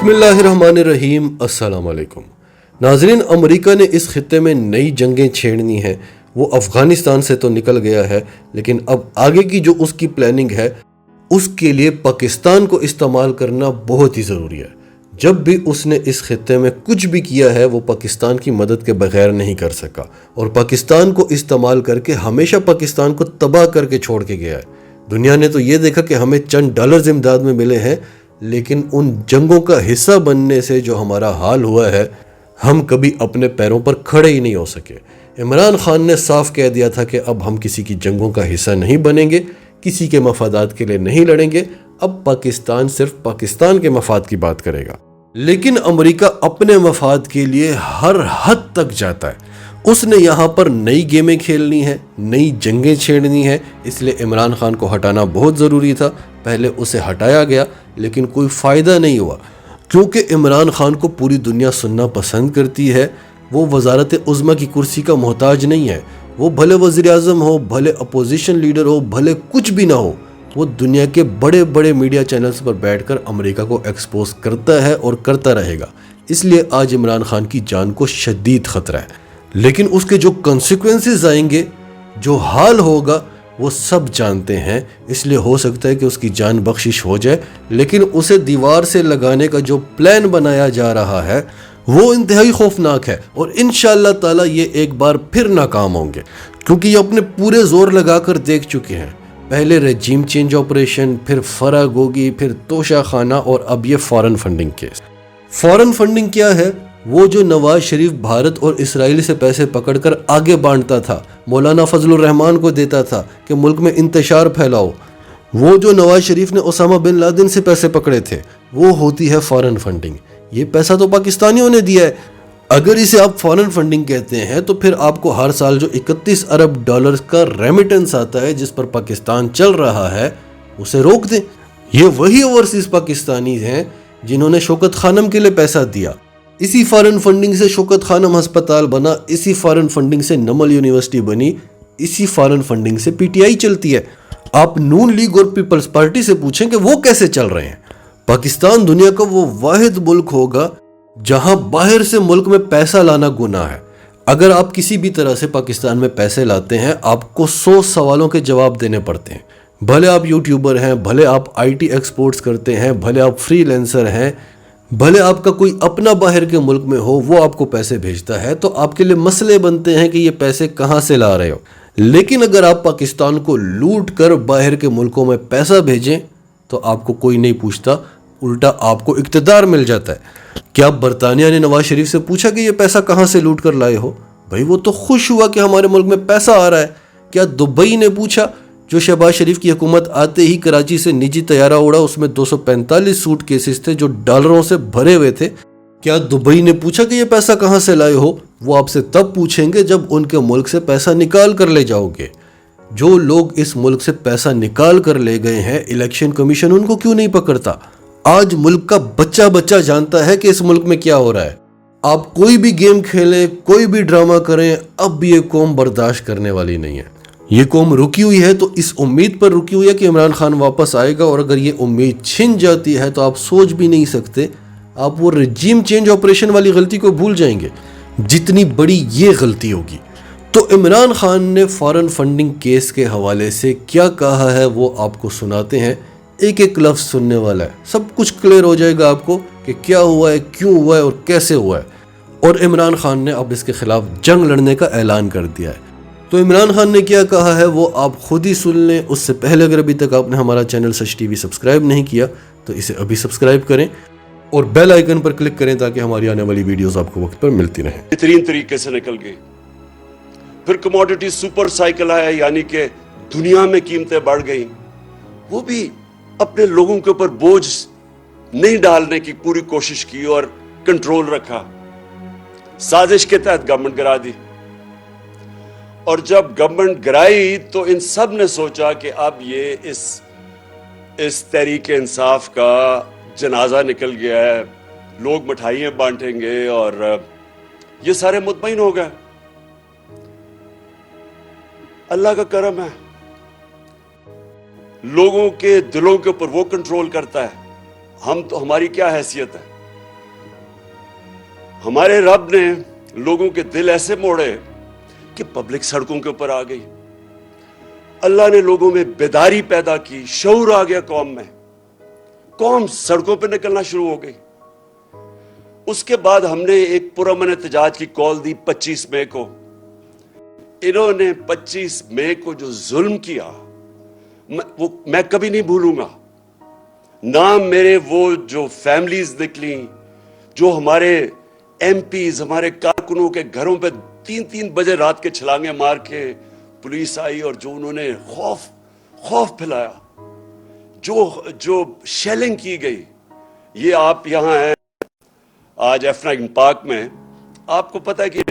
बिस्मिल्लाहिर्रहमानिर्रहीम। अस्सलाम वालेकुम नाज़रीन, अमेरिका ने इस खित्ते में नई जंगें छेड़नी हैं। वो अफ़गानिस्तान से तो निकल गया है, लेकिन अब आगे की जो उसकी प्लानिंग है उसके लिए पाकिस्तान को इस्तेमाल करना बहुत ही ज़रूरी है। जब भी उसने इस खित्ते में कुछ भी किया है वो पाकिस्तान की मदद के बगैर नहीं कर सका, और पाकिस्तान को इस्तेमाल करके हमेशा पाकिस्तान को तबाह करके छोड़ के गया है। दुनिया ने तो ये देखा कि हमें चंद डॉलर्स इमदाद में मिले हैं, लेकिन उन जंगों का हिस्सा बनने से जो हमारा हाल हुआ है, हम कभी अपने पैरों पर खड़े ही नहीं हो सके। इमरान खान ने साफ कह दिया था कि अब हम किसी की जंगों का हिस्सा नहीं बनेंगे, किसी के मफादात के लिए नहीं लड़ेंगे, अब पाकिस्तान सिर्फ पाकिस्तान के मफाद की बात करेगा। लेकिन अमेरिका अपने मफाद के लिए हर हद तक जाता है। उसने यहाँ पर नई गेमें खेलनी है, नई जंगें छेड़नी है, इसलिए इमरान खान को हटाना बहुत ज़रूरी था। पहले उसे हटाया गया लेकिन कोई फ़ायदा नहीं हुआ, क्योंकि इमरान खान को पूरी दुनिया सुनना पसंद करती है। वो वज़ारत उज़्मा की कुर्सी का मोहताज नहीं है। वो भले वज़ीर आज़म हो, भले अपोजिशन लीडर हो, भले कुछ भी ना हो, वो दुनिया के बड़े बड़े मीडिया चैनल्स पर बैठकर अमेरिका को एक्सपोज करता है और करता रहेगा। इसलिए आज इमरान खान की जान को शदीद ख़तरा है, लेकिन उसके जो कॉन्सिक्वेंसेस आएंगे, जो हाल होगा, वो सब जानते हैं। इसलिए हो सकता है कि उसकी जान बख्शिश हो जाए, लेकिन उसे दीवार से लगाने का जो प्लान बनाया जा रहा है वो इंतहाई खौफनाक है, और इंशाअल्लाह ताला ये एक बार फिर नाकाम होंगे, क्योंकि ये अपने पूरे जोर लगाकर देख चुके हैं। पहले रेजिम चेंज ऑपरेशन, फिर फरागोगी, फिर तोशा खाना, और अब ये foreign funding case. Foreign funding क्या है? वो जो नवाज शरीफ भारत और इसराइल से पैसे पकड़कर आगे बांटता था, मौलाना फजलुर रहमान को देता था कि मुल्क में इंतशार फैलाओ, वो जो नवाज शरीफ ने ओसामा बिन लादेन से पैसे पकड़े थे, वो होती है फॉरेन फंडिंग। ये पैसा तो पाकिस्तानियों ने दिया है। अगर इसे आप फॉरेन फंडिंग कहते हैं तो फिर आपको हर साल जो 31 अरब डॉलर्स का रेमिटेंस आता है जिस पर पाकिस्तान चल रहा है, उसे रोक दें। ये वही ओवरसीज पाकिस्तानी हैं जिन्होंने शौकत खानम के लिए पैसा दिया। इसी फॉरेन फंडिंग से शौकत खानम अस्पताल बना, इसी फॉरेन फंडिंग से नमल यूनिवर्सिटी बनी, इसी फॉरेन फंडिंग से पीटीआई चलती है। आप नून लीग और पीपल्स पार्टी से पूछें कि वो कैसे चल रहे हैं। पाकिस्तान दुनिया का वो वाहिद मुल्क होगा जहां बाहर से मुल्क में पैसा लाना गुनाह है। अगर आप किसी भी तरह से पाकिस्तान में पैसे लाते हैं, आपको 100 सवालों के जवाब देने पड़ते हैं। भले आप यूट्यूबर हैं, भले आप आईटी एक्सपोर्ट्स करते हैं, भले आप फ्रीलांसर हैं, भले आपका कोई अपना बाहर के मुल्क में हो, वो आपको पैसे भेजता है, तो आपके लिए मसले बनते हैं कि ये पैसे कहाँ से ला रहे हो। लेकिन अगर आप पाकिस्तान को लूट कर बाहर के मुल्कों में पैसा भेजें तो आपको कोई नहीं पूछता, उल्टा आपको इक़्तिदार मिल जाता है। क्या बरतानिया ने नवाज शरीफ से पूछा कि ये पैसा कहाँ से लूट कर लाए हो? भाई वो तो खुश हुआ कि हमारे मुल्क में पैसा आ रहा है। क्या दुबई ने पूछा, जो शहबाज शरीफ की हुकूमत आते ही कराची से निजी तैयारा उड़ा, उसमें 245 सूट केसेस थे जो डॉलरों से भरे हुए थे? क्या दुबई ने पूछा कि ये पैसा कहाँ से लाए हो? वो आपसे तब पूछेंगे जब उनके मुल्क से पैसा निकाल कर ले जाओगे। जो लोग इस मुल्क से पैसा निकाल कर ले गए हैं, इलेक्शन कमीशन उनको क्यों नहीं पकड़ता? आज मुल्क का बच्चा बच्चा जानता है कि इस मुल्क में क्या हो रहा है। आप कोई भी गेम खेलें, कोई भी ड्रामा करें, अब भी ये कौम बर्दाश्त करने वाली नहीं है। ये कौम रुकी हुई है तो इस उम्मीद पर रुकी हुई है कि इमरान खान वापस आएगा, और अगर ये उम्मीद छिन जाती है तो आप सोच भी नहीं सकते, आप वो रेजिम चेंज ऑपरेशन वाली गलती को भूल जाएंगे जितनी बड़ी ये गलती होगी। तो इमरान खान ने फॉरेन फंडिंग केस के हवाले से क्या कहा है वो आपको सुनाते हैं। एक एक लफ्ज़ सुनने वाला है, सब कुछ क्लियर हो जाएगा आपको कि क्या हुआ है, क्यों हुआ है और कैसे हुआ है। और इमरान खान ने अब इसके खिलाफ जंग लड़ने का ऐलान कर दिया है। तो इमरान खान ने क्या कहा है वो आप खुद ही सुन लें। उससे पहले अगर अभी तक आपने हमारा चैनल सच टीवी सब्सक्राइब नहीं किया तो इसे अभी सब्सक्राइब करें और बेल आइकन पर क्लिक करें ताकि हमारी आने वाली वीडियोस आपको वक्त पर मिलती रहें। बेहतरीन तरीके से निकल गई। फिर कमोडिटी सुपर साइकिल आया, यानी कि दुनिया में कीमतें बढ़ गई। वो भी अपने लोगों के ऊपर बोझ नहीं डालने की पूरी कोशिश की और कंट्रोल रखा। साजिश के तहत गवर्नमेंट गिरा दी, और जब गवर्नमेंट गिराई तो इन सब ने सोचा कि अब ये इस तहरीक इंसाफ का जनाजा निकल गया है, लोग मिठाइयां बांटेंगे, और ये सारे मुतमईन हो गए। अल्लाह का करम है, लोगों के दिलों के ऊपर वो कंट्रोल करता है। हम तो, हमारी क्या हैसियत है? ہمارے رب نے لوگوں کے دل ایسے موڑے کہ پبلک سڑکوں کے اوپر آ گئی. اللہ نے لوگوں میں بیداری پیدا کی, شعور آ گیا قوم میں, قوم سڑکوں پہ نکلنا شروع ہو گئی. اس کے بعد ہم نے ایک پرامن احتجاج کی کال دی 25 مئی کو. انہوں نے 25 مئی کو جو ظلم کیا وہ میں کبھی نہیں بھولوں گا. نہ میرے وہ جو فیملیز نکلیں, جو ہمارے ایم پیز, ہمارے کارکنوں کے گھروں پہ 3 بجے رات کے چھلانگے مار کے پولیس آئی اور جو انہوں نے خوف پھیلایا, جو شیلنگ کی گئی. یہ آپ یہاں ہیں آج F9 پارک میں, آپ کو پتا ہے کہ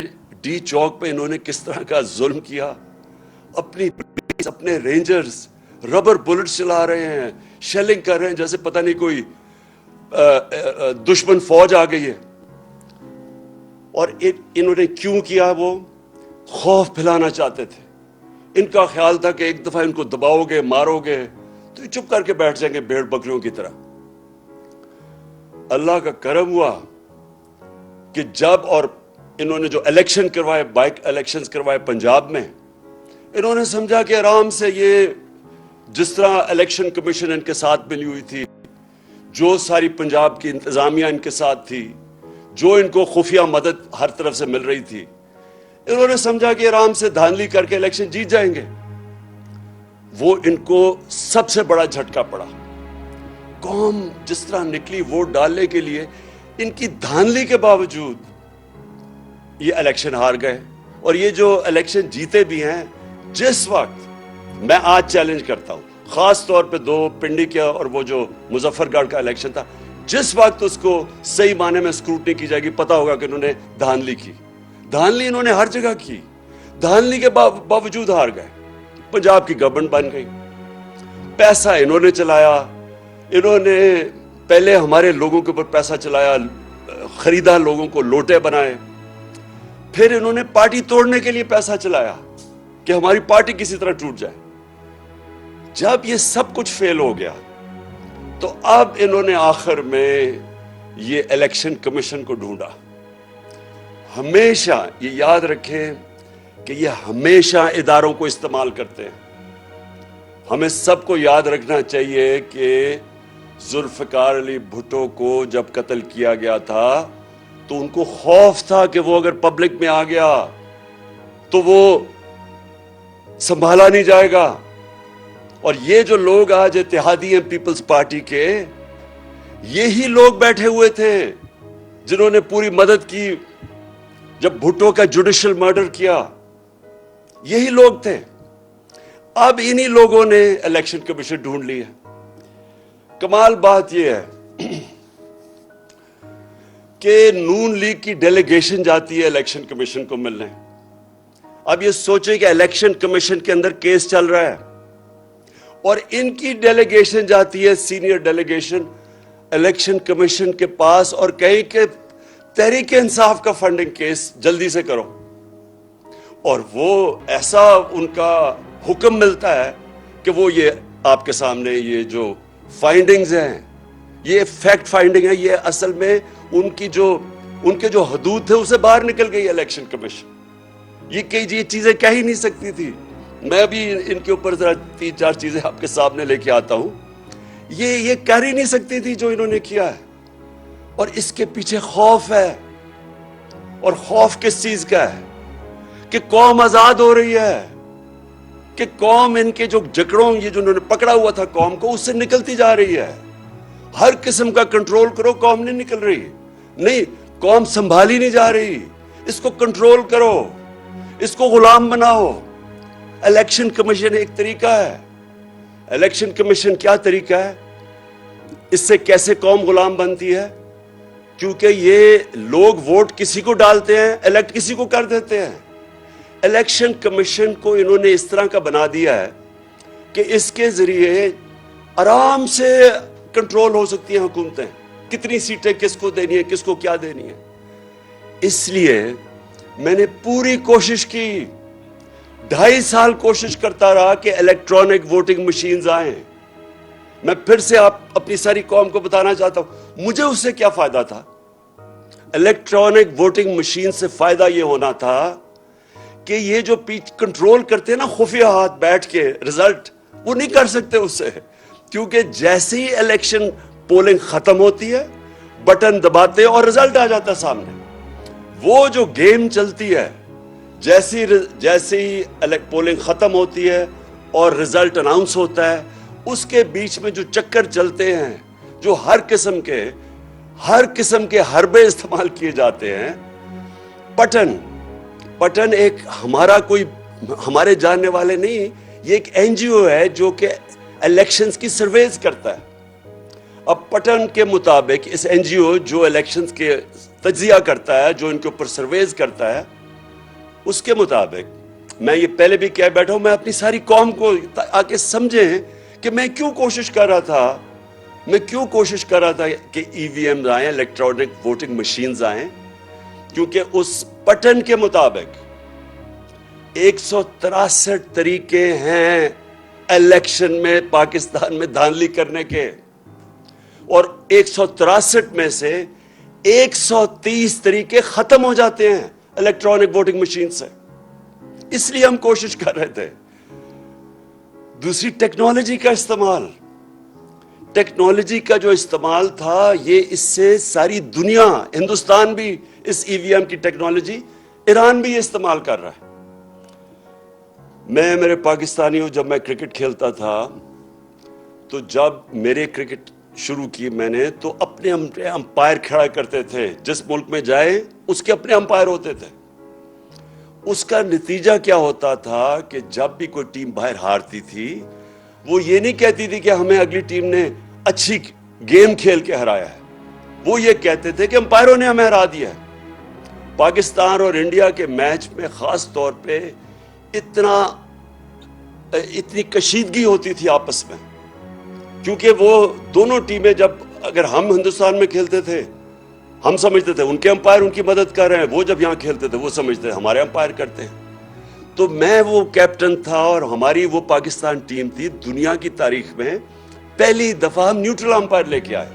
ڈی چوک پہ انہوں نے کس طرح کا ظلم کیا. اپنے رینجرز ربر بلٹ چلا رہے ہیں, شیلنگ کر رہے ہیں جیسے پتہ نہیں کوئی دشمن فوج آ گئی ہے. اور انہوں نے کیوں کیا؟ وہ خوف پھیلانا چاہتے تھے. ان کا خیال تھا کہ ایک دفعہ ان کو دباؤ گے, مارو گے تو یہ چپ کر کے بیٹھ جائیں گے بھیڑ بکریوں کی طرح. اللہ کا کرم ہوا کہ جب اور انہوں نے جو الیکشن کروائے, بائک الیکشنز کروائے پنجاب میں, انہوں نے سمجھا کہ آرام سے یہ جس طرح الیکشن کمیشن ان کے ساتھ ملی ہوئی تھی, جو ساری پنجاب کی انتظامیہ ان کے ساتھ تھی, جو ان کو خفیہ مدد ہر طرف سے مل رہی تھی, انہوں نے سمجھا کہ آرام سے دھاندلی کر کے الیکشن جیت جائیں گے. وہ ان کو سب سے بڑا جھٹکا پڑا. قوم جس طرح نکلی ووٹ ڈالنے کے لیے, ان کی دھاندلی کے باوجود یہ الیکشن ہار گئے. اور یہ جو الیکشن جیتے بھی ہیں, جس وقت میں آج چیلنج کرتا ہوں, خاص طور پہ 2 پنڈی کا اور وہ جو مظفر گڑھ کا الیکشن تھا, جس وقت اس کو صحیح معنی میں اسکروٹنی کی جائے گی, پتا ہوگا کہ انہوں نے دھاندلی کی. دھاندلی انہوں نے ہر جگہ کی, دھاندلی کے باوجود ہار گئے. پنجاب کی گورنمنٹ بن گئی. پیسہ انہوں نے چلایا, انہوں نے پہلے ہمارے لوگوں کے اوپر پیسہ چلایا, خریدا, لوگوں کو لوٹے بنائے. پھر انہوں نے پارٹی توڑنے کے لیے پیسہ چلایا کہ ہماری پارٹی کسی طرح ٹوٹ جائے. جب یہ سب کچھ فیل ہو گیا تو اب انہوں نے آخر میں یہ الیکشن کمیشن کو ڈھونڈا. ہمیشہ یہ یاد رکھیں کہ یہ ہمیشہ اداروں کو استعمال کرتے ہیں. ہمیں سب کو یاد رکھنا چاہیے کہ ذوالفقار علی بھٹو کو جب قتل کیا گیا تھا تو ان کو خوف تھا کہ وہ اگر پبلک میں آ گیا تو وہ سنبھالا نہیں جائے گا. اور یہ جو لوگ آج اتحادی ہیں پیپلز پارٹی کے, یہی لوگ بیٹھے ہوئے تھے جنہوں نے پوری مدد کی جب بھٹو کا جوڈیشل مرڈر کیا. یہی لوگ تھے. اب انہی لوگوں نے الیکشن کمیشن ڈھونڈ لی ہے. کمال بات یہ ہے کہ نون لیگ کی ڈیلیگیشن جاتی ہے الیکشن کمیشن کو ملنے. اب یہ سوچیں کہ الیکشن کمیشن کے اندر کیس چل رہا ہے اور ان کی ڈیلیگیشن جاتی ہے, سینئر ڈیلیگیشن, الیکشن کمیشن کے پاس اور کہیں کہ تحریک انصاف کا فنڈنگ کیس جلدی سے کرو. اور وہ ایسا ان کا حکم ملتا ہے کہ وہ یہ آپ کے سامنے یہ جو فائنڈنگز ہیں, یہ فیکٹ فائنڈنگ ہے, یہ اصل میں ان کے جو حدود تھے اسے باہر نکل گئی الیکشن کمیشن. یہ چیزیں کہہ ہی نہیں سکتی تھی. میں بھی ان کے اوپر ذرا 3-4 چیزیں آپ کے سامنے لے کے آتا ہوں. یہ کر ہی نہیں سکتی تھی جو انہوں نے کیا ہے. اور اس کے پیچھے خوف ہے. اور خوف کس چیز کا ہے؟ کہ قوم آزاد ہو رہی ہے, کہ قوم ان کے جو جکڑوں, یہ جو انہوں نے پکڑا ہوا تھا قوم کو, اس سے نکلتی جا رہی ہے. ہر قسم کا کنٹرول کرو, قوم نہیں نکل رہی. نہیں, قوم سنبھالی نہیں جا رہی. اس کو کنٹرول کرو, اس کو غلام بناؤ. الیکشن کمیشن ایک طریقہ ہے. الیکشن کمیشن کیا طریقہ ہے؟ اس سے کیسے قوم غلام بنتی ہے؟ کیونکہ یہ لوگ ووٹ کسی کو ڈالتے ہیں, الیکٹ کسی کو کر دیتے ہیں. الیکشن کمیشن کو انہوں نے اس طرح کا بنا دیا ہے کہ اس کے ذریعے آرام سے کنٹرول ہو سکتی ہیں حکومتیں, کتنی سیٹیں کس کو دینی ہے, کس کو کیا دینی ہے. اس لیے میں نے پوری کوشش کی, 2.5 سال کوشش کرتا رہا کہ الیکٹرانک ووٹنگ مشینز آئیں. میں پھر سے اپنی ساری قوم کو بتانا چاہتا ہوں, مجھے اس سے کیا فائدہ تھا. इलेक्ट्रॉनिक वोटिंग मशीन से फायदा ये होना था कि ये जो कंट्रोल करते हैं ना खुफिया हाथ बैठ के रिजल्ट, वो नहीं कर सकते उससे, क्योंकि जैसे ही इलेक्शन पोलिंग खत्म होती है बटन दबाते और रिजल्ट आ जाता है सामने। वो जो गेम चलती है, जैसे ही पोलिंग खत्म होती है और रिजल्ट अनाउंस होता है, उसके बीच में जो चक्कर चलते हैं, जो हर किस्म के हरबे इस्तेमाल किए जाते हैं। पटन एक हमारे जानने वाले नहीं, ये एक एनजीओ है जो कि इलेक्शंस की सर्वेज करता है। अब पटन के मुताबिक इस एनजीओ जो इलेक्शंस के तज्जिया करता है, जो इनके ऊपर सर्वेज करता है, उसके मुताबिक मैं ये पहले भी कह बैठा हूं, मैं अपनी सारी कौम को आके समझें कि मैं क्यों कोशिश कर रहा था कि ईवीएम आए, इलेक्ट्रॉनिक वोटिंग मशीन्स आए, क्योंकि उस पटन के मुताबिक 163 तरीके हैं इलेक्शन में पाकिस्तान में धांधली करने के, और 163 में से 130 तरीके खत्म हो जाते हैं इलेक्ट्रॉनिक वोटिंग मशीन से। इसलिए हम कोशिश कर रहे थे। दूसरी टेक्नोलॉजी का जो इस्तेमाल था, ये इससे सारी दुनिया, हिंदुस्तान भी इस ईवीएम की टेक्नोलॉजी, ईरान भी इस्तेमाल कर रहा है। मेरे पाकिस्तानियों, जब मैं क्रिकेट खेलता था, तो जब मेरे क्रिकेट शुरू की मैंने, तो अपने अंपायर खड़ा करते थे। जिस मुल्क में जाए उसके अपने अंपायर होते थे। उसका नतीजा क्या होता था कि जब भी कोई टीम बाहर हारती थी, वो ये नहीं कहती थी कि हमें अगली टीम ने अच्छी गेम खेल के हराया है, वो ये कहते थे कि अंपायरों ने हमें हरा दिया है। पाकिस्तान और इंडिया के मैच में खास तौर पे इतनी कशीदगी होती थी आपस में, क्योंकि वो दोनों टीमें, जब अगर हम हिंदुस्तान में खेलते थे, हम समझते थे उनके अंपायर उनकी मदद कर रहे हैं, वो जब यहां खेलते थे वो समझते हमारे अंपायर करते हैं। तो मैं वो कैप्टन था और हमारी वो पाकिस्तान टीम थी, दुनिया की तारीख में पहली दफा हम न्यूट्रल अंपायर लेके आए,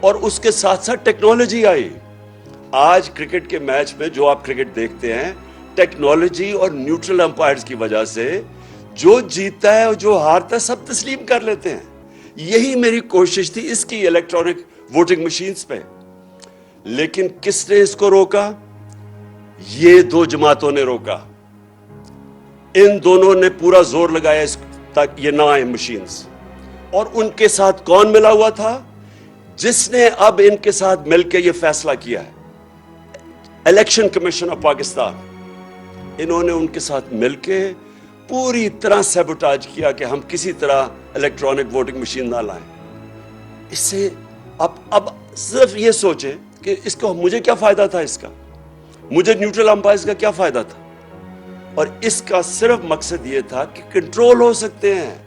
और उसके साथ साथ टेक्नोलॉजी आई। आज क्रिकेट के मैच में जो आप क्रिकेट देखते हैं, टेक्नोलॉजी और न्यूट्रल अंपायर्स की वजह से जो जीतता है और जो हारता है सब तस्लीम कर लेते हैं। यही मेरी कोशिश थी इसकी इलेक्ट्रॉनिक वोटिंग मशीन्स पे। लेकिन किसने इसको रोका? ये दो जमातों ने रोका। इन दोनों ने पूरा जोर लगाया इस तक ये ना आए मशीन्स। और उनके साथ कौन मिला हुआ था? जिसने अब इनके साथ मिलकर यह फैसला किया है, इलेक्शन कमीशन ऑफ पाकिस्तान। इन्होंने उनके साथ मिलकर पूरी तरह सैबोटाज किया कि हम किसी तरह इलेक्ट्रॉनिक वोटिंग मशीन ना लाएं। इससे अब सिर्फ ये सोचे कि इसको मुझे क्या फायदा था, इसका मुझे न्यूट्रल अंपायर्स का क्या फायदा था। और इसका सिर्फ मकसद ये था कि कंट्रोल हो सकते हैं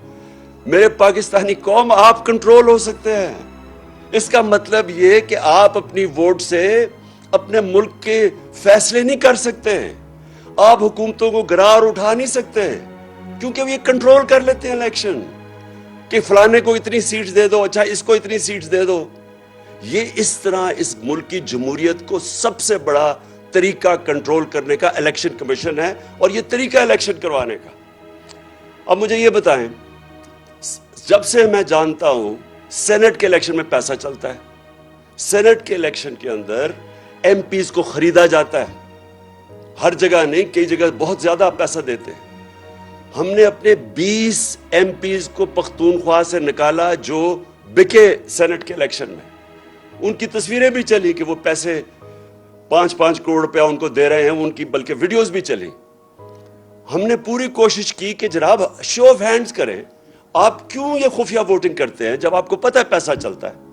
मेरे पाकिस्तानी कौम, आप कंट्रोल हो सकते हैं। इसका मतलब ये कि आप अपनी वोट से अपने मुल्क के फैसले नहीं कर सकते, आप हुकूमतों को गिरार उठा नहीं सकते, क्योंकि ये कंट्रोल कर लेते हैं इलेक्शन कि फलाने को इतनी सीट्स दे दो, अच्छा इसको इतनी सीट्स दे दो। ये इस तरह इस मुल्क की जमहूरियत को सबसे बड़ा तरीका कंट्रोल करने का इलेक्शन कमीशन है, और ये तरीका इलेक्शन करवाने का। अब मुझे ये बताएं, जब से मैं जानता हूं सेनेट के इलेक्शन में पैसा चलता है, सेनेट के इलेक्शन के अंदर एमपीज को खरीदा जाता है, हर जगह नहीं, कई जगह बहुत ज्यादा पैसा देते हैं। हमने अपने 20 एमपीज को पख्तूनख्वा से निकाला जो बिके सेनेट के इलेक्शन में। उनकी तस्वीरें भी चली कि वो पैसे 5-5 करोड़ रुपया उनको दे रहे हैं, उनकी बल्कि वीडियोस भी चली। हमने पूरी कोशिश की कि जनाब शो ऑफ हैंड्स करें, आप क्यों ये खुफिया वोटिंग करते हैं जब आपको पता है पैसा चलता है।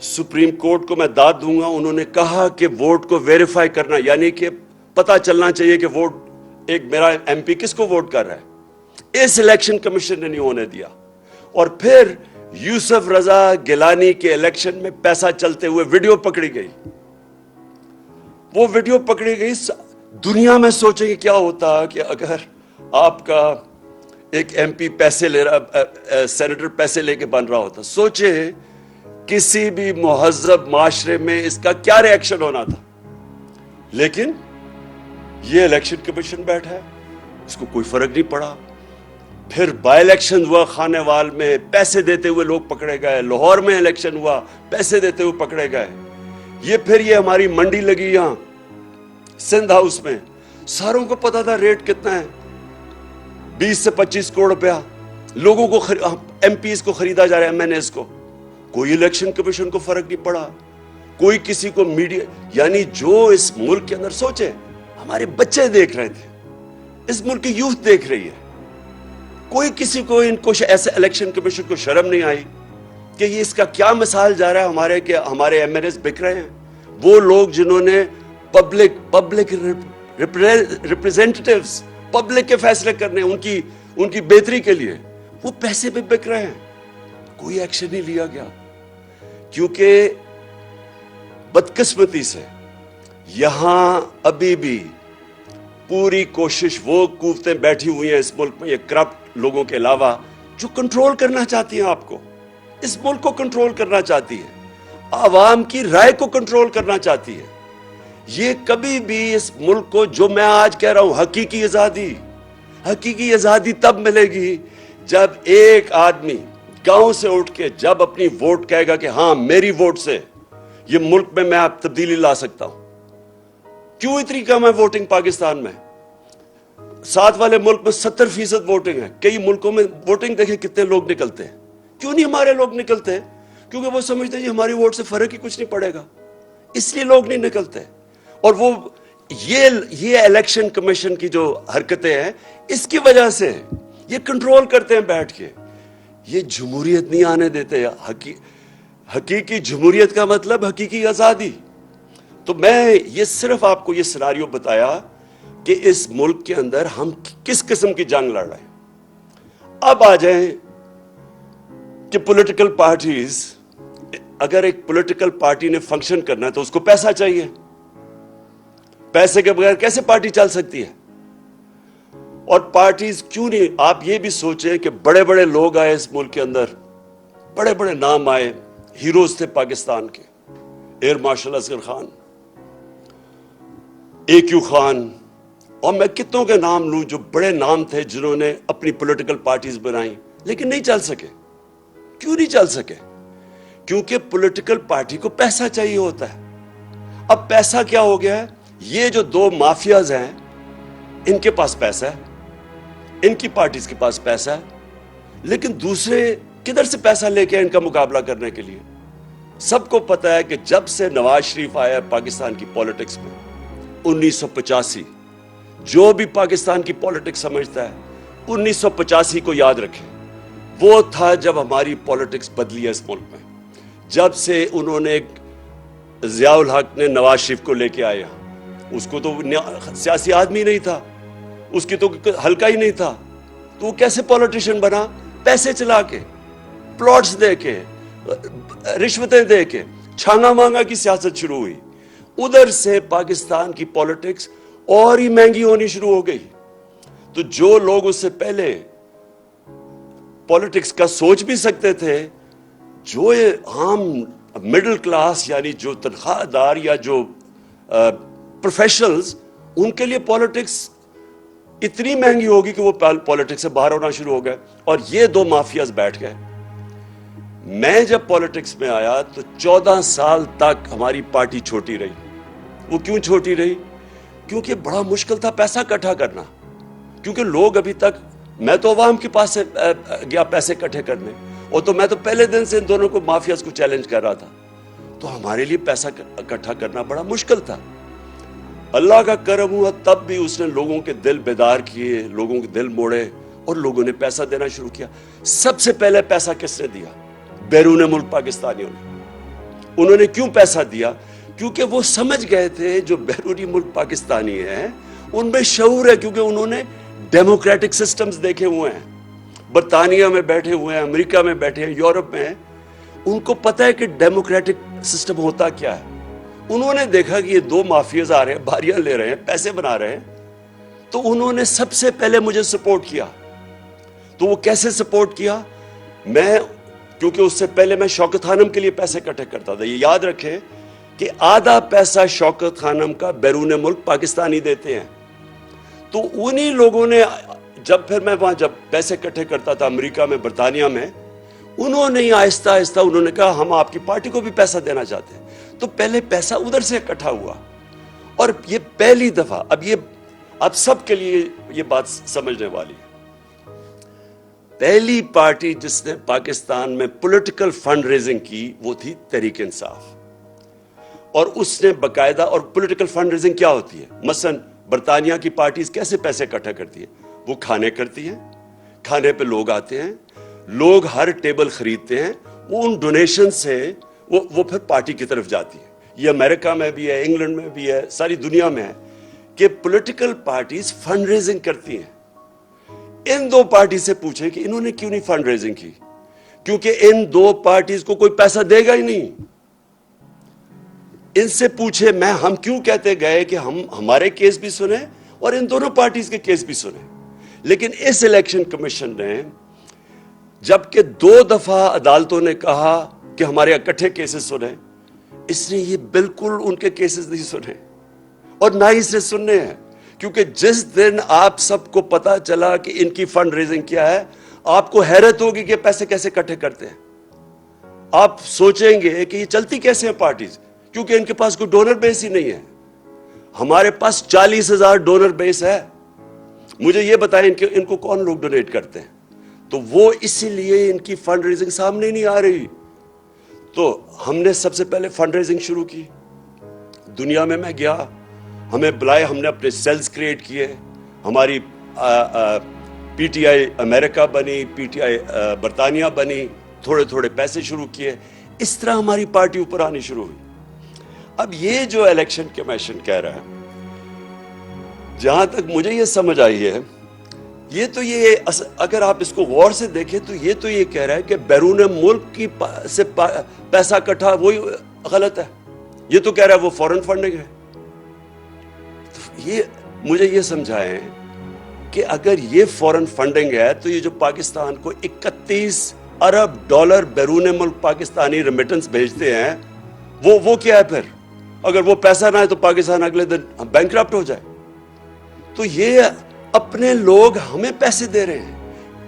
सुप्रीम कोर्ट को मैं दाद दूंगा, उन्होंने कहा कि वोट को वेरीफाई करना, यानी कि पता चलना चाहिए कि वोट एक मेरा एमपी किसको वोट कर रहा है, इस इलेक्शन कमीशन ने नहीं होने दिया। और फिर यूसुफ रजा गिलानी के इलेक्शन में पैसा चलते हुए वीडियो पकड़ी गई। वो वीडियो पकड़ी गई, दुनिया में सोचेंगे क्या होता कि अगर आपका एक एमपी पैसे ले रहा, सेनेटर पैसे लेके बन रहा होता। सोचे किसी भी मुहज़्ज़ब माशरे में इसका क्या रिएक्शन होना था, लेकिन ये इलेक्शन कमीशन बैठा है, इसको कोई फर्क नहीं पड़ा। फिर बाई इलेक्शन हुआ खानेवाल में, पैसे देते हुए लोग पकड़े गए। लाहौर में इलेक्शन हुआ, पैसे देते हुए पकड़े गए। ये हमारी मंडी लगी यहां सिंध हाउस में, सारों को पता था रेट कितना है, 20 से 25 करोड़ रुपया लोगों को एमपीज को खरीदा जा रहा है, एमएनएस को। कोई इलेक्शन कमीशन को फर्क नहीं पड़ा, कोई किसी को मीडिया, यानी जो इस मुल्क के अंदर, सोचे हमारे बच्चे देख रहे थे, इस मुल्क की यूथ देख रही है, कोई किसी को इनको ऐसे इलेक्शन कमीशन को शर्म नहीं आई कि ये इसका क्या मिसाल जा रहा है हमारे एमएनएस बिक रहे हैं। वो लोग जिन्होंने पब्लिक रिप्रेजेंटेटिव्स, पब्लिक के फैसले करने, उनकी बेहतरी के लिए, वो पैसे पे बिक रहे हैं, कोई एक्शन नहीं लिया गया। क्योंकि बदकिस्मती से यहां अभी भी पूरी कोशिश, वो कुव्वतें बैठी हुई हैं इस मुल्क में, ये करप्ट लोगों के अलावा, जो कंट्रोल करना चाहती हैं आपको, इस मुल्क को कंट्रोल करना चाहती है, आवाम की राय को कंट्रोल करना चाहती है। ये कभी भी इस मुल्क को, जो मैं आज कह रहा हूं, हकीकी आजादी तब मिलेगी जब एक आदमी गांव से उठ के जब अपनी वोट कहेगा कि हां मेरी वोट से ये मुल्क में मैं आप तब्दीली ला सकता हूं। क्यों इतनी कम है वोटिंग पाकिस्तान में? साथ वाले मुल्क में 70% वोटिंग है, कई मुल्कों में वोटिंग देखे कितने लोग निकलते हैं। क्यों नहीं हमारे लोग निकलते? क्योंकि वो समझते हैं हमारी वोट से फर्क ही कुछ नहीं पड़ेगा, इसलिए लोग नहीं निकलते। और वो ये इलेक्शन कमीशन की जो हरकतें हैं, इसकी वजह से ये कंट्रोल करते हैं बैठ के, ये जमहूरियत नहीं आने देते। हकीकी जमहूरियत का मतलब हकीकी आजादी। तो मैं ये सिर्फ आपको ये सिनारियो बताया कि इस मुल्क के अंदर हम किस किस्म की जंग लड़ रहे हैं। अब आ जाएं कि पॉलिटिकल पार्टीज, अगर एक पॉलिटिकल पार्टी ने फंक्शन करना है तो उसको पैसा चाहिए, पैसे के बगैर कैसे पार्टी चल सकती है? और पार्टीज क्यों नहीं, आप ये भी सोचें कि बड़े बड़े लोग आए इस मुल्क के अंदर, बड़े बड़े नाम आए, हीरोज थे पाकिस्तान के, air marshal Asghar Khan, AQ Khan, और मैं कितनों के नाम लूं जो बड़े नाम थे जिन्होंने अपनी पॉलिटिकल पार्टीज बनाई, लेकिन नहीं चल सके। क्यों नहीं चल सके? क्योंकि पॉलिटिकल पार्टी को पैसा चाहिए होता है। अब पैसा क्या हो गया है? ये जो दो माफियाज हैं, इनके पास पैसा है, इनकी पार्टीज के पास पैसा है, लेकिन दूसरे किधर से पैसा लेके इनका मुकाबला करने के लिए? सबको पता है कि जब से नवाज शरीफ आया पाकिस्तान की पॉलिटिक्स में 1985, जो भी पाकिस्तान की पॉलिटिक्स समझता है 1985 को याद रखें। वो था जब हमारी पॉलिटिक्स बदली है इस मुल्क में, जब से उन्होंने ज़ियाउल हक ने नवाज शरीफ को लेके आया। उसको तो सियासी आदमी नहीं था, उसकी तो हल्का ही नहीं था, तो वो कैसे पॉलिटिशियन बना? पैसे चला के, प्लॉट्स दे के, रिश्वतें दे के, छांगा मांगा की सियासत शुरू हुई। उधर से पाकिस्तान की पॉलिटिक्स और ही महंगी होनी शुरू हो गई। तो जो लोग उससे पहले पॉलिटिक्स का सोच भी सकते थे, जो ये आम मिडिल क्लास, यानी जो तनख्वाहदार या जो प्रोफेशनल्स, उनके लिए पॉलिटिक्स इतनी महंगी होगी कि वो पॉलिटिक्स से बाहर होना शुरू हो गए। और ये दो माफियाज बैठ गए। मैं जब पॉलिटिक्स में आया तो 14 साल तक हमारी पार्टी छोटी रही। वो क्यों छोटी रही? क्योंकि बड़ा मुश्किल था पैसा इकट्ठा करना, क्योंकि लोग अभी तक, मैं तो अवाम के पास से गया पैसे इकट्ठे करने, और तो मैं तो पहले दिन से इन दोनों को, माफियाज को चैलेंज कर रहा था। तो हमारे लिए पैसा इकट्ठा करना बड़ा मुश्किल था। अल्लाह का करम हुआ, तब भी उसने लोगों के दिल बेदार किए, लोगों के दिल मोड़े, और लोगों ने पैसा देना शुरू किया। सबसे पहले पैसा किसने दिया? बैरून मुल्क पाकिस्तानियों ने। उन्होंने क्यों पैसा दिया? क्योंकि वो समझ गए थे जो बैरूनी मुल्क पाकिस्तानी हैं उनमें शऊर है, क्योंकि उन्होंने डेमोक्रेटिक सिस्टम्स देखे हुए हैं। बरतानिया में बैठे हुए हैं, अमेरिका में बैठे हैं, यूरोप में हैं। उनको पता है कि डेमोक्रेटिक सिस्टम होता क्या है। उन्होंने देखा कि ये दो माफियाज आ रहे हैं, बारियां ले रहे हैं, पैसे बना रहे हैं, तो उन्होंने सबसे पहले मुझे सपोर्ट किया। तो वो कैसे सपोर्ट किया? मैं کیونکہ اس سے پہلے میں شوکت خانم کے لیے پیسے اکٹھے کرتا تھا. یہ یاد رکھیں کہ آدھا پیسہ شوکت خانم کا بیرون ملک پاکستانی دیتے ہیں. تو انہی لوگوں نے جب پھر میں وہاں جب پیسے اکٹھے کرتا تھا امریکہ میں, برطانیہ میں, انہوں نے آہستہ آہستہ انہوں نے کہا ہم آپ کی پارٹی کو بھی پیسہ دینا چاہتے ہیں. تو پہلے پیسہ ادھر سے اکٹھا ہوا, اور یہ پہلی دفعہ, اب سب کے لیے یہ بات سمجھنے والی ہے, پہلی پارٹی جس نے پاکستان میں پولیٹیکل فنڈ ریزنگ کی وہ تھی تحریک انصاف. اور اس نے باقاعدہ, اور پولیٹیکل فنڈ ریزنگ کیا ہوتی ہے, مثلا برطانیہ کی پارٹیز کیسے پیسے اکٹھا کرتی ہیں, وہ کھانے کرتی ہیں, کھانے پہ لوگ آتے ہیں, لوگ ہر ٹیبل خریدتے ہیں, وہ ان ڈونیشن سے وہ پھر پارٹی کی طرف جاتی ہے. یہ امریکہ میں بھی ہے, انگلینڈ میں بھی ہے, ساری دنیا میں ہے کہ پولیٹیکل پارٹیز فنڈ ریزنگ کرتی ہیں. ان دو پارٹی سے پوچھیں کہ انہوں نے کیوں نہیں فنڈ ریزنگ کی, کیونکہ ان دو پارٹیز کو کوئی پیسہ دے گا ہی نہیں. ان سے پوچھے ہم کیوں کہتے گئے کہ ہمارے کیس بھی سنیں اور ان دونوں پارٹیز کے کیس بھی سنیں. لیکن اس الیکشن کمیشن نے جبکہ 2 دفعہ عدالتوں نے کہا کہ ہمارے اکٹھے کیسز سنیں, اس نے یہ بالکل ان کے کیسز نہیں سنے, اور نہ ہی اس نے سننے ہیں. کیونکہ جس دن آپ سب کو پتا چلا کہ ان کی فنڈ ریزنگ کیا ہے, آپ کو حیرت ہوگی کہ پیسے کیسے اکٹھے کرتے ہیں. آپ سوچیں گے کہ یہ چلتی کیسے ہیں پارٹیز, کیونکہ ان کے پاس کوئی ڈونر بیس ہی نہیں ہے. ہمارے پاس 40,000 ڈونر بیس ہے. مجھے یہ بتائیں ان کو کون لوگ ڈونیٹ کرتے ہیں. تو وہ اسی لیے ان کی فنڈ ریزنگ سامنے نہیں آ رہی. تو ہم نے سب سے پہلے فنڈ ریزنگ شروع کی. دنیا میں گیا, ہمیں بلائے, ہم نے اپنے سیلز کریٹ کیے, ہماری پی ٹی آئی امریکہ بنی, پی ٹی آئی برطانیہ بنی, تھوڑے تھوڑے پیسے شروع کیے, اس طرح ہماری پارٹی اوپر آنی شروع ہوئی. اب یہ جو الیکشن کمیشن کہہ رہا ہے, جہاں تک مجھے یہ سمجھ آئی ہے, یہ اگر آپ اس کو غور سے دیکھیں تو یہ کہہ رہا ہے کہ بیرون ملک سے پیسہ اکٹھا, وہی غلط ہے. یہ تو کہہ رہا ہے وہ فورن فنڈنگ ہے. مجھے یہ سمجھائیں کہ اگر یہ فورن فنڈنگ ہے تو یہ جو پاکستان کو 31 ارب ڈالر بیرون ملک پاکستانی ریمیٹنس بھیجتے ہیں, وہ کیا ہے پھر؟ اگر وہ پیسہ نہ ہے تو پاکستان اگلے دن بینکرپٹ ہو جائے. تو یہ اپنے لوگ ہمیں پیسے دے رہے ہیں.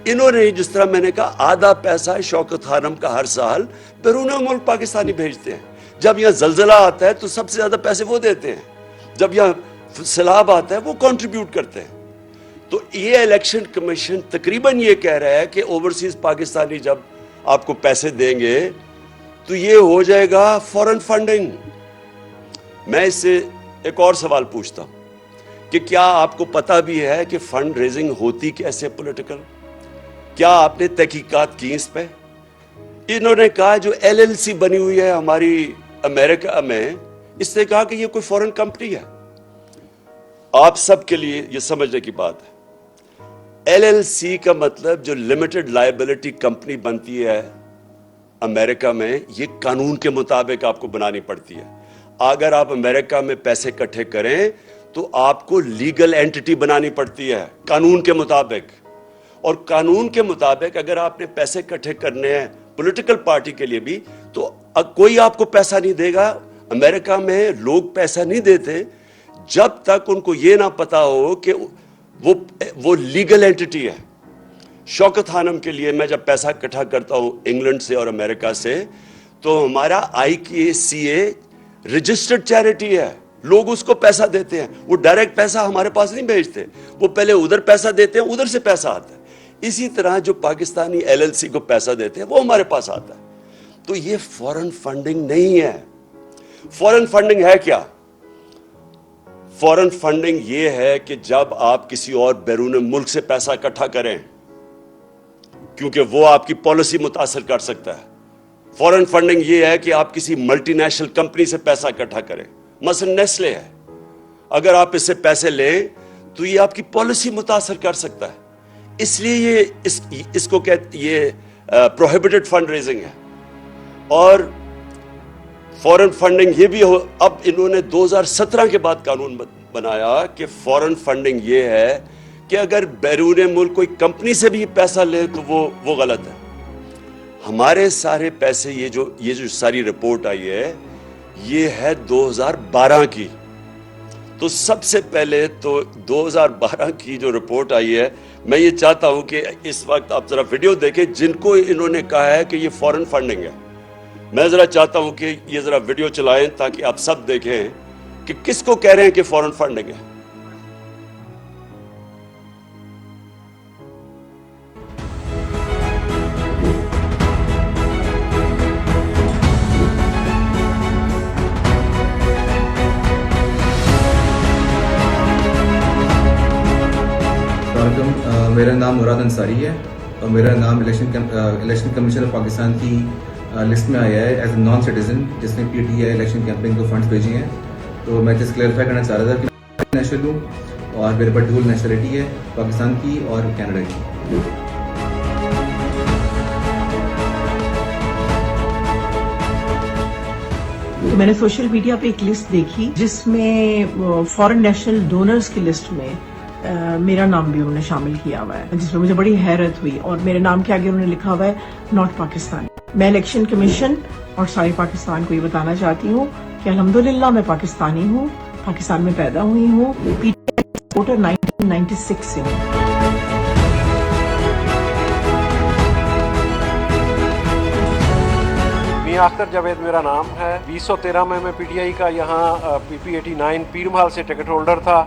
انہوں نے, جس طرح میں نے کہا, آدھا پیسہ شوکت خانم کا ہر سال بیرون ملک پاکستانی بھیجتے ہیں. جب یہاں زلزلہ آتا ہے تو سب سے زیادہ پیسے وہ دیتے ہیں, جب یہاں سیلاب آتا ہے وہ کنٹریبیوٹ کرتے ہیں. تو یہ الیکشن کمیشن تقریباً یہ کہہ رہا ہے کہ اوورسیز پاکستانی جب آپ کو پیسے دیں گے تو یہ ہو جائے گا فورن فنڈنگ. میں اس سے ایک اور سوال پوچھتا ہوں کہ کیا آپ کو پتا بھی ہے کہ فنڈ ریزنگ ہوتی کیسے پولیٹیکل؟ کیا آپ نے تحقیقات کی اس پہ؟ انہوں نے کہا جو LLC بنی ہوئی ہے ہماری امریکہ میں, اس نے کہا کہ یہ کوئی فورن کمپنی ہے. آپ سب کے لیے یہ سمجھنے کی بات ہے, LLC کا مطلب جو لمیٹڈ لائبلٹی کمپنی بنتی ہے امریکہ میں, یہ قانون کے مطابق آپ کو بنانی پڑتی ہے. اگر آپ امریکہ میں پیسے اکٹھے کریں تو آپ کو لیگل اینٹی بنانی پڑتی ہے قانون کے مطابق. اور قانون کے مطابق اگر آپ نے پیسے اکٹھے کرنے ہیں پولیٹیکل پارٹی کے لیے بھی, تو کوئی آپ کو پیسہ نہیں دے گا. امریکہ میں لوگ پیسہ نہیں دیتے جب تک ان کو یہ نہ پتا ہو کہ وہ لیگل اینٹی ہے. شوکت خانم کے لیے میں جب پیسہ اکٹھا کرتا ہوں انگلینڈ سے اور امریکہ سے, تو ہمارا IKCA رجسٹرڈ چیریٹی ہے. لوگ اس کو پیسہ دیتے ہیں, وہ ڈائریکٹ پیسہ ہمارے پاس نہیں بھیجتے, وہ پہلے ادھر پیسہ دیتے ہیں, ادھر سے پیسہ آتا ہے. اسی طرح جو پاکستانی LLC کو پیسہ دیتے ہیں وہ ہمارے پاس آتا ہے. تو یہ فورن فنڈنگ نہیں ہے. فورن فنڈنگ ہے کیا؟ فورن فنڈنگ یہ ہے کہ جب آپ کسی اور بیرون ملک سے پیسہ اکٹھا کریں, کیونکہ وہ آپ کی پالیسی متاثر کر سکتا ہے. فورن فنڈنگ یہ ہے کہ آپ کسی ملٹی نیشنل کمپنی سے پیسہ اکٹھا کریں, مثلا نیسلے ہے, اگر آپ اس سے پیسے لیں تو یہ آپ کی پالیسی متاثر کر سکتا ہے. اس لیے یہ اس کو یہ پروہیبٹڈ فنڈ ریزنگ ہے. اور فورن فنڈنگ یہ بھی اب انہوں نے 2017 کے بعد قانون بنایا کہ فورن فنڈنگ یہ ہے کہ اگر بیرون ملک کوئی کمپنی سے بھی پیسہ لے تو وہ غلط ہے. ہمارے سارے پیسے یہ جو ساری رپورٹ آئی ہے یہ ہے 2012 کی. تو سب سے پہلے تو 2012 کی جو رپورٹ آئی ہے, میں یہ چاہتا ہوں کہ اس وقت آپ ذرا ویڈیو دیکھیں جن کو انہوں نے کہا ہے کہ یہ فورن فنڈنگ ہے. میں ذرا چاہتا ہوں کہ یہ ذرا ویڈیو چلائیں تاکہ آپ سب دیکھیں کہ کس کو کہہ رہے ہیں کہ فورن فنڈنگ ہے. میرا نام مراد انصاری ہے اور میرا نام الیکشن کمیشن آف پاکستان کی لسٹ میں آیا ہے ایز اے نان سٹیزن جس میں P T I election campaign کو فنڈز بھیجے ہیں. تو میں جس کلیئرفائی کرنا چاہ رہا تھا کہ میں نیشنل ہوں اور میرے پاس ڈول نیشنلٹی ہے, پاکستان کی اور کینیڈا کی. تو میں نے سوشل میڈیا پہ ایک لسٹ دیکھی جس میں فورن نیشنل ڈونرز کی لسٹ میں میرا نام بھی انہوں نے شامل کیا ہوا ہے, جس میں مجھے بڑی حیرت ہوئی. اور میرے نام کے آگے انہوں نے لکھا ہوا ہے ناٹ پاکستان. میں الیکشن کمیشن اور سارے پاکستان کو یہ بتانا چاہتی ہوں کہ الحمدللہ میں پاکستانی ہوں, پاکستان میں پیدا ہوئی ہوں, پی ٹی آئی سپورٹر 1996 سے ہوں. میاں اختر جاوید میرا نام ہے. 2013 میں پی ٹی آئی کا یہاں پی پی 89 پیر محل سے ٹکٹ ہولڈر تھا.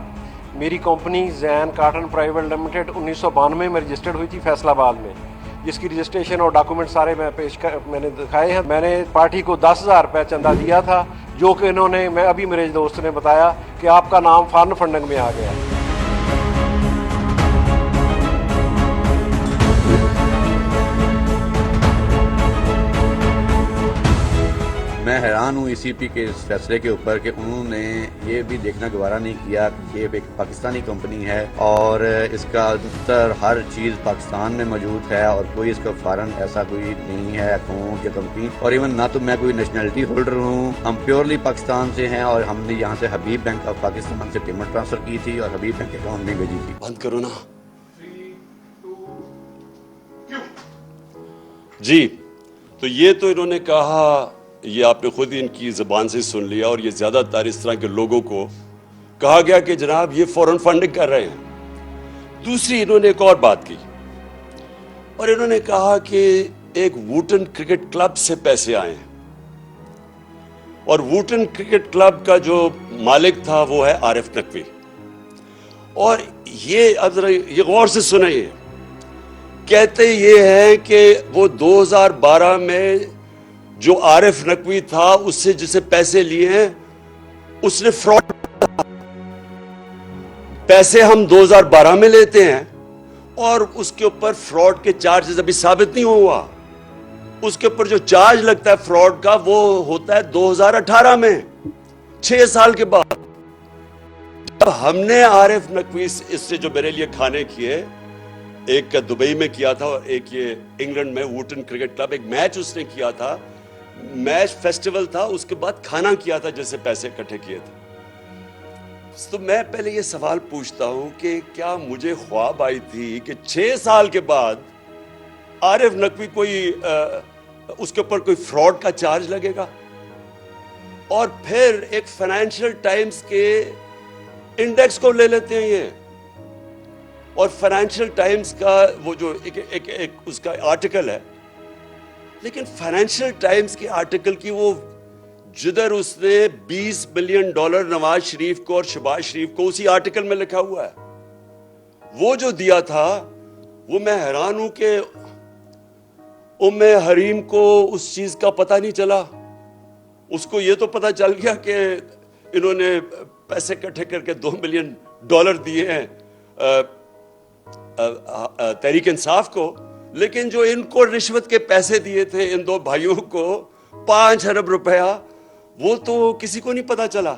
میری کمپنی زین کاٹن پرائیویٹ لمیٹڈ 1992 میں رجسٹرڈ ہوئی تھی فیصل آباد میں, جس کی رجسٹریشن اور ڈاکومنٹ سارے میں نے دکھائے ہیں. میں نے پارٹی کو 10,000 روپے چندہ دیا تھا, جو کہ انہوں نے ابھی میرے دوست نے بتایا کہ آپ کا نام فارن فنڈنگ میں آ گیا. میں حیران ہوں ای سی پی کے اس فیصلے کے اوپر کہ انہوں نے یہ بھی دیکھنا گوارا نہیں کیا کہ یہ ایک پاکستانی کمپنی ہے اور اس کا دفتر ہر چیز پاکستان میں موجود ہے اور کوئی اس کا فارن ایسا کوئی نہیں ہے اکاؤنٹ یا کمپنی. اور ایون نہ تو میں کوئی نیشنلٹی ہولڈر ہوں, ہم پیورلی پاکستان سے ہیں اور ہم نے یہاں سے حبیب بینک آف پاکستان سے پیمنٹ ٹرانسفر کی تھی اور حبیب بینک اکاؤنٹ میں بھیجی تھی. بند کرو نا جی. تو یہ تو انہوں نے کہا, یہ آپ نے خود ان کی زبان سے سن لیا, اور یہ زیادہ تر اس طرح کے لوگوں کو کہا گیا کہ جناب یہ فورن فنڈنگ کر رہے ہیں. دوسری انہوں نے ایک اور بات کی, اور انہوں نے کہا کہ ایک ووٹن کرکٹ کلب سے پیسے آئے ہیں, اور ووٹن کرکٹ کلب کا جو مالک تھا وہ ہے عارف نقوی. اور یہ اب ذرا یہ غور سے سنیں, کہتے یہ ہیں کہ وہ 2012 میں جو عارف نقوی تھا اس سے جسے پیسے لیے ہیں اس نے فراڈ, پیسے ہم 2012 میں لیتے ہیں اور اس کے اوپر فراڈ کے چارجز ابھی ثابت نہیں ہوا. اس کے اوپر جو چارج لگتا ہے فراڈ کا وہ ہوتا ہے 2018 میں, 6 سال کے بعد. جب ہم نے عارف نقوی اس سے جو میرے لیے کھانے کیے, ایک کا دبئی میں کیا تھا اور ایک یہ انگلینڈ میں ووٹن کرکٹ کلب, ایک میچ اس نے کیا تھا, میچ فیسٹیول تھا, اس کے بعد کھانا کیا تھا جیسے پیسے اکٹھے کیے تھے. تو میں پہلے یہ سوال پوچھتا ہوں کہ کیا مجھے خواب آئی تھی کہ 6 سال کے بعد عارف نقوی کوئی اس کے اوپر کوئی فراڈ کا چارج لگے گا؟ اور پھر ایک فائنینشیل ٹائمز کے انڈیکس کو لے لیتے ہیں یہ, اور فائنینشیل ٹائمز کا وہ جو ایک اس کا آرٹیکل ہے, لیکن فائنینشیل ٹائمز کے آرٹیکل کی وہ جدھر اس نے $20 بلین نواز شریف کو اور شہباز شریف کو اسی آرٹیکل میں لکھا ہوا ہے, وہ جو دیا تھا وہ میں حیران ہوں کہ ام حریم کو اس چیز کا پتہ نہیں چلا. اس کو یہ تو پتہ چل گیا کہ انہوں نے پیسے اکٹھے کر کے $2 بلین دیے ہیں تحریک انصاف کو, لیکن جو ان کو رشوت کے پیسے دیے تھے ان 2 بھائیوں کو 5 ارب روپیہ, وہ تو کسی کو نہیں پتا چلا.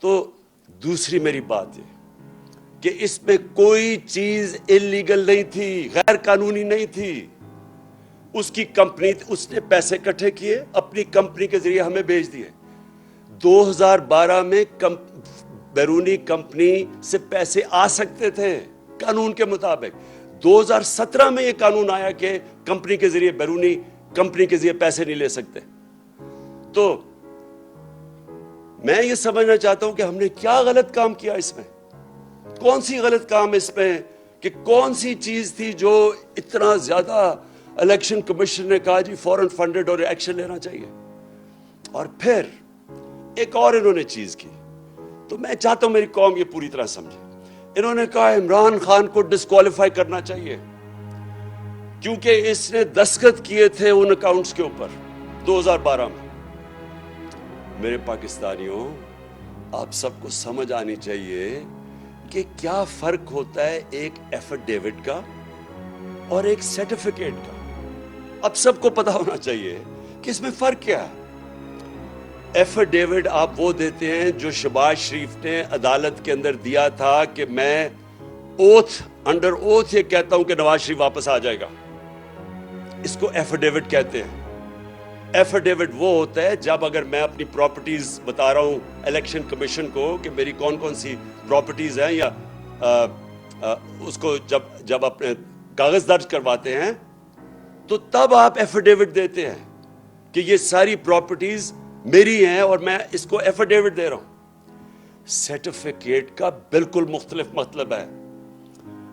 تو دوسری میری بات یہ کہ اس میں کوئی چیز انلیگل نہیں تھی, غیر قانونی نہیں تھی. اس کی کمپنی, اس نے پیسے اکٹھے کیے, اپنی کمپنی کے ذریعے ہمیں بھیج دیے. 2012 میں بیرونی کمپنی سے پیسے آ سکتے تھے قانون کے مطابق. 2017 में ये कानून आया कि कंपनी के जरिए, बैरूनी कंपनी के जरिए पैसे नहीं ले सकते। तो मैं ये समझना चाहता हूं कि हमने क्या गलत काम किया इसमें, कौन सी गलत काम इसमें, कि कौन सी चीज थी जो इतना ज्यादा इलेक्शन कमीशन ने कहा जी फॉरेन फंडेड और एक्शन लेना चाहिए। और फिर एक और इन्होंने चीज की, तो मैं चाहता हूं मेरी कौम ये पूरी तरह समझे। इन्होंने कहा इमरान खान को डिस्क्वालीफाई करना चाहिए क्योंकि इसने दस्तखत किए थे उन अकाउंट्स के ऊपर 2012 में। मेरे पाकिस्तानियों, आप सबको समझ आनी चाहिए कि क्या फर्क होता है एक एफिडेविट का और एक सर्टिफिकेट का। अब सबको पता होना चाहिए कि इसमें फर्क क्या है। एफिडेविट आप वो देते हैं जो शहबाज शरीफ ने अदालत के अंदर दिया था कि मैं ओथ, अंडर ओथ ये कहता हूं कि नवाज शरीफ वापस आ जाएगा। इसको एफिडेविट कहते हैं। एफिडेविट वो होता है जब अगर मैं अपनी प्रॉपर्टीज बता रहा हूं इलेक्शन कमीशन को कि मेरी कौन कौन सी प्रॉपर्टीज हैं, या उसको जब अपने कागज दर्ज करवाते हैं तो तब आप एफिडेविट देते हैं कि ये सारी प्रॉपर्टीज मेरी हैं और मैं इसको एफिडेविट दे रहा हूं। सर्टिफिकेट का बिल्कुल मुख्तलिफ मतलब है।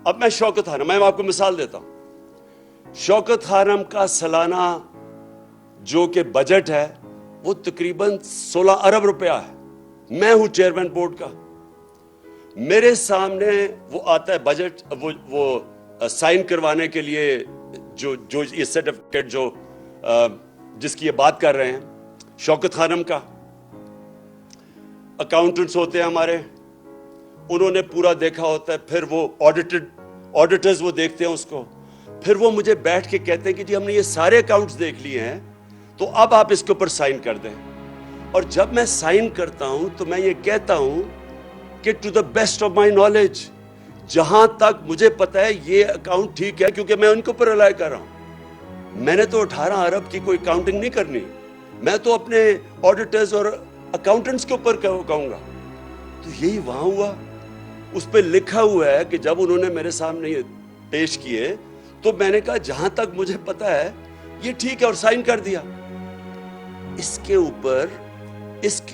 अब मैं शौकत खानम, मैं आपको मिसाल देता हूं। शौकत खानम का सालाना जो कि बजट है वो तकरीबन 16 अरब रुपया है। मैं हूं चेयरमैन बोर्ड का, मेरे सामने वो आता है बजट, वो साइन करवाने के लिए जो ये सर्टिफिकेट जिसकी ये बात कर रहे हैं, शौकत खानम का। अकाउंटेंट्स होते हैं हमारे, उन्होंने पूरा देखा होता है, फिर वो ऑडिटर्स वो देखते हैं उसको, फिर वो मुझे बैठ के कहते हैं कि जी हमने ये सारे अकाउंट्स देख लिए हैं, तो अब आप इसके ऊपर साइन कर दें। और जब मैं साइन करता हूं तो मैं ये कहता हूं कि to the best of my knowledge, जहां तक मुझे पता है ये अकाउंट ठीक है, क्योंकि मैं उनके ऊपर रिलाय कर रहा हूं। मैंने तो 18 अरब की कोई काउंटिंग नहीं करनी, मैं तो अपने ऑडिटर्स और अकाउंटेंट्स के ऊपर कहूंगा। तो यही वहां हुआ, उस पर लिखा हुआ है कि जब उन्होंने मेरे सामने ये पेश किए तो मैंने कहा जहां तक मुझे पता है ये ठीक है और साइन कर दिया। इसके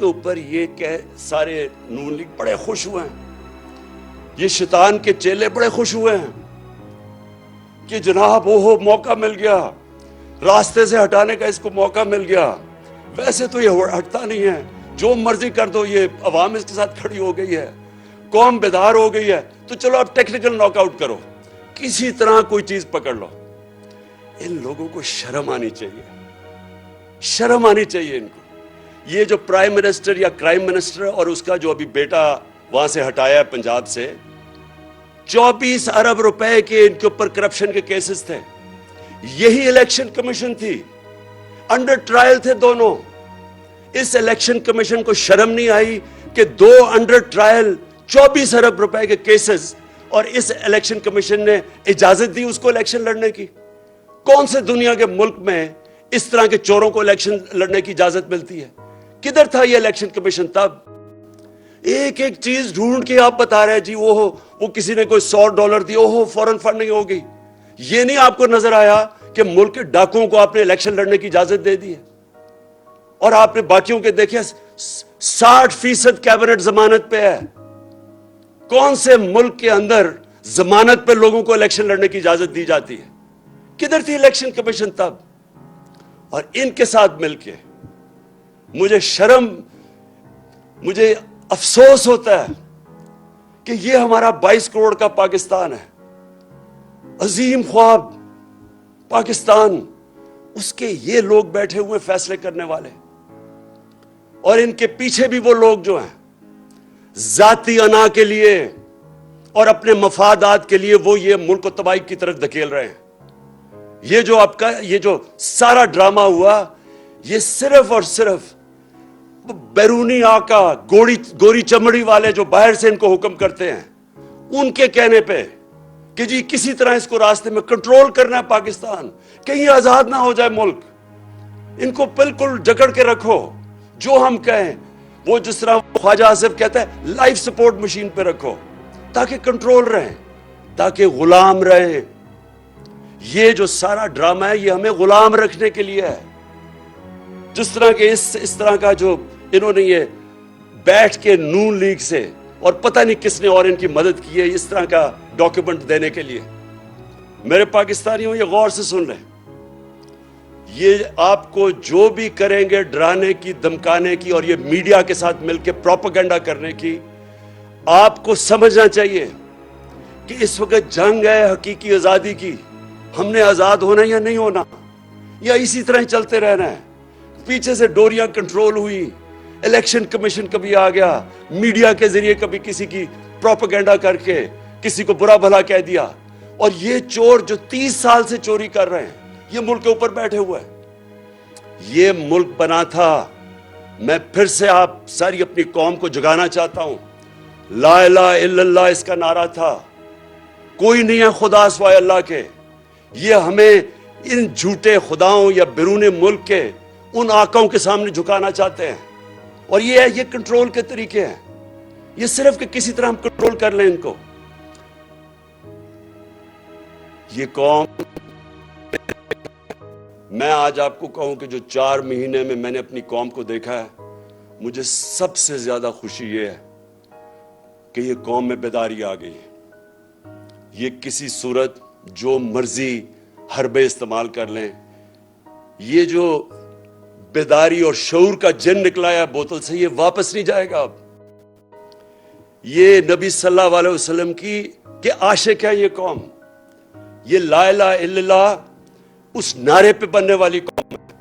ऊपर ये कह सारे नून लीग बड़े खुश हुए हैं, ये शैतान के चेले बड़े खुश हुए हैं कि जनाब ओहो मौका मिल गया, रास्ते से हटाने का इसको मौका मिल गया। वैसे तो ये हटता नहीं है, जो मर्जी कर दो, ये अवाम इसके साथ खड़ी हो गई है, कौम बेदार हो गई है, तो चलो अब टेक्निकल नॉकआउट करो, किसी तरह कोई चीज पकड़ लो। इन लोगों को शर्म आनी चाहिए, शर्म आनी चाहिए इनको। ये जो प्राइम मिनिस्टर या क्राइम मिनिस्टर और उसका जो अभी बेटा वहां से हटाया है पंजाब से, 24 अरब रुपए के इनके ऊपर करप्शन के केसेस थे। यही इलेक्शन कमीशन थी, अंडर ट्रायल थे दोनों। इस इलेक्शन कमीशन को शर्म नहीं आई कि 2 अंडर ट्रायल 24 अरब रुपए के केसेस, और इस इलेक्शन कमीशन ने इजाजत दी उसको इलेक्शन लड़ने की। कौन से दुनिया के मुल्क में इस तरह के चोरों को इलेक्शन लड़ने की इजाजत मिलती है? किधर था ये इलेक्शन कमीशन तब? एक एक चीज ढूंढ के आप बता रहे हैं जी वो किसी ने कोई $100 दिया, ओहो फॉरेन फंडिंग हो गई। ये नहीं आपको नजर आया कि मुल्क के डाकुओं को आपने इलेक्शन लड़ने की इजाजत दे दी है, और आपने बाकियों के देखे 60% कैबिनेट जमानत पे है। कौन से मुल्क के अंदर जमानत पे लोगों को इलेक्शन लड़ने की इजाजत दी जाती है? किधर थी इलेक्शन कमीशन तब? और इनके साथ मिलके मुझे अफसोस होता है कि ये हमारा 22 करोड़ का पाकिस्तान है, अजीम ख्वाब पाकिस्तान, उसके ये लोग बैठे हुए फैसले करने वाले, और इनके पीछे भी वो लोग जो हैं जाती अना के लिए और अपने मफादात के लिए वो ये मुल्क को तबाही की तरफ धकेल रहे हैं। ये जो सारा ड्रामा हुआ, ये सिर्फ और सिर्फ बैरूनी आका, गोरी चमड़ी वाले जो बाहर से इनको हुक्म करते हैं, उनके कहने पे कि जी किसी तरह इसको रास्ते में कंट्रोल करना है पाकिस्तान, कहीं आजाद ना हो जाए मुल्क, इनको बिल्कुल जकड़ के रखो, जो हम कहें वो जिस तरह ख्वाजा आसिफ कहता है लाइफ सपोर्ट मशीन पे रखो, ताकि कंट्रोल रहे, ताकि गुलाम रहे, یہ جو سارا ڈرامہ ہے یہ ہمیں غلام رکھنے کے لیے ہے. جس طرح کے اس طرح کا جو انہوں نے یہ بیٹھ کے نون لیگ سے اور پتہ نہیں کس نے اور ان کی مدد کی ہے اس طرح کا ڈاکیومنٹ دینے کے لیے. میرے پاکستانیوں یہ غور سے سن لیں, یہ آپ کو جو بھی کریں گے ڈرانے کی, دھمکانے کی اور یہ میڈیا کے ساتھ مل کے پروپیگنڈا کرنے کی, آپ کو سمجھنا چاہیے کہ اس وقت جنگ ہے حقیقی آزادی کی. ہم نے آزاد ہونا یا نہیں ہونا, یا اسی طرح چلتے رہنا ہے. پیچھے سے ڈوریاں کنٹرول ہوئی, الیکشن کمیشن کبھی آ گیا, میڈیا کے ذریعے کبھی کسی کی پروپیگنڈا کر کے کسی کو برا بھلا کہہ دیا, اور یہ چور جو 30 سال سے چوری کر رہے ہیں یہ ملک کے اوپر بیٹھے ہوئے ہیں. یہ ملک بنا تھا, میں پھر سے آپ ساری اپنی قوم کو جگانا چاہتا ہوں, لا الہ الا اللہ اس کا نعرہ تھا. کوئی نہیں ہے خدا سوائے اللہ کے. یہ ہمیں ان جھوٹے خداؤں یا بیرون ملک کے ان آقاؤں کے سامنے جھکانا چاہتے ہیں, اور یہ کنٹرول کے طریقے ہیں. یہ صرف کہ کسی طرح ہم کنٹرول کر لیں ان کو. یہ قوم, میں آج آپ کو کہوں کہ جو 4 مہینے میں نے اپنی قوم کو دیکھا ہے, مجھے سب سے زیادہ خوشی یہ ہے کہ یہ قوم میں بیداری آ گئی ہے. یہ کسی صورت جو مرضی حربے استعمال کر لیں, یہ جو بیداری اور شعور کا جن نکلا ہے بوتل سے, یہ واپس نہیں جائے گا. اب یہ نبی صلی اللہ علیہ وسلم کی کہ عاشق ہے یہ قوم. یہ لا الہ الا اللہ اس نعرے پہ بننے والی قوم ہے.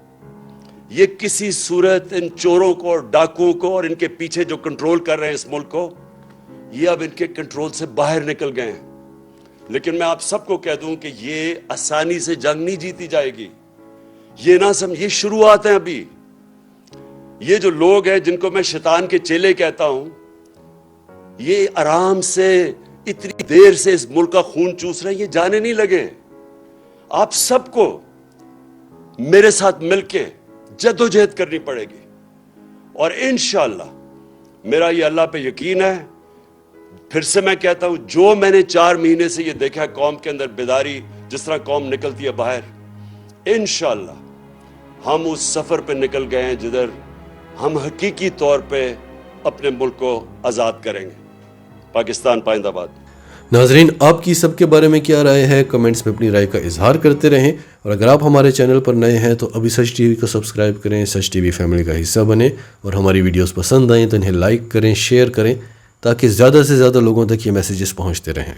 یہ کسی صورت ان چوروں کو اور ڈاکوؤں کو اور ان کے پیچھے جو کنٹرول کر رہے ہیں اس ملک کو, یہ اب ان کے کنٹرول سے باہر نکل گئے ہیں. لیکن میں آپ سب کو کہہ دوں کہ یہ آسانی سے جنگ نہیں جیتی جائے گی. یہ نہ سمجھ, یہ شروعات ہیں ابھی. یہ جو لوگ ہیں جن کو میں شیطان کے چیلے کہتا ہوں, یہ آرام سے اتنی دیر سے اس ملک کا خون چوس رہے ہیں, یہ جانے نہیں لگے. آپ سب کو میرے ساتھ مل کے جدوجہد کرنی پڑے گی, اور انشاءاللہ میرا یہ اللہ پہ یقین ہے. پھر سے میں کہتا ہوں, جو میں نے 4 مہینے سے یہ دیکھا ہے قوم کے اندر بیداری, جس طرح قوم نکلتی ہے باہر, انشاءاللہ ہم اس سفر پہ نکل گئے ہیں جدھر ہم حقیقی طور پہ اپنے ملک کو آزاد کریں گے. پاکستان پائندہ باد. ناظرین, آپ کی سب کے بارے میں کیا رائے ہے؟ کمنٹس میں اپنی رائے کا اظہار کرتے رہیں, اور اگر آپ ہمارے چینل پر نئے ہیں تو ابھی سچ ٹی وی کو سبسکرائب کریں, سچ ٹی وی فیملی کا حصہ بنیں, اور ہماری ویڈیوز پسند آئیں تو انہیں لائک کریں, شیئر کریں, تاکہ زیادہ سے زیادہ لوگوں تک یہ میسیجز پہنچتے رہیں.